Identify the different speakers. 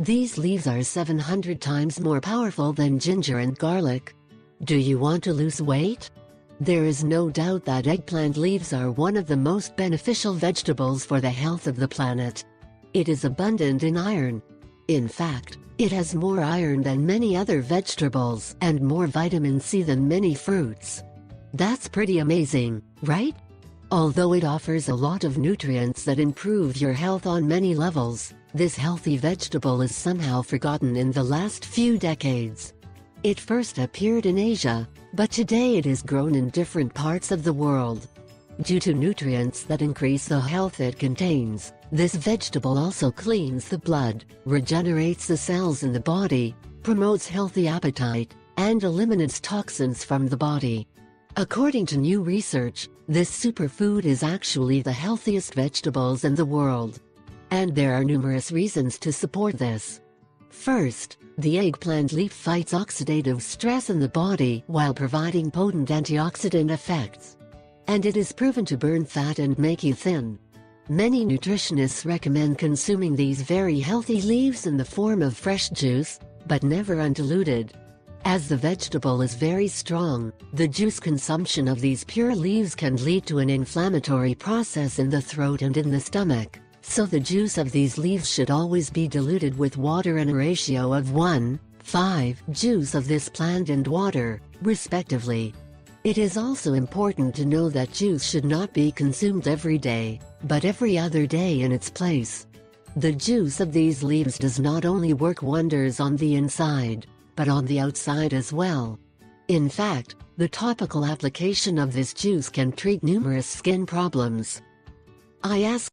Speaker 1: These leaves are 700 times more powerful than ginger and garlic. Do you want to lose weight? There is no doubt that eggplant leaves are one of the most beneficial vegetables for the health of the planet. It is abundant in iron. In fact, it has more iron than many other vegetables and more vitamin C than many fruits. That's pretty amazing, right? Although it offers a lot of nutrients that improve your health on many levels, this healthy vegetable is somehow forgotten in the last few decades. It first appeared in Asia, but today it is grown in different parts of the world. Due to nutrients that increase the health it contains, this vegetable also cleans the blood, regenerates the cells in the body, promotes healthy appetite, and eliminates toxins from the body. According to new research, this superfood is actually the healthiest vegetables in the world. And there are numerous reasons to support this. First, the eggplant leaf fights oxidative stress in the body while providing potent antioxidant effects. And it is proven to burn fat and make you thin. Many nutritionists recommend consuming these very healthy leaves in the form of fresh juice, but never undiluted. As the vegetable is very strong, the juice consumption of these pure leaves can lead to an inflammatory process in the throat and in the stomach, so the juice of these leaves should always be diluted with water in a ratio of 1:5 juice of this plant and water, respectively. It is also important to know that juice should not be consumed every day, but every other day in its place. The juice of these leaves does not only work wonders on the inside, but on the outside as well. In fact, the topical application of this juice can treat numerous skin problems. I ask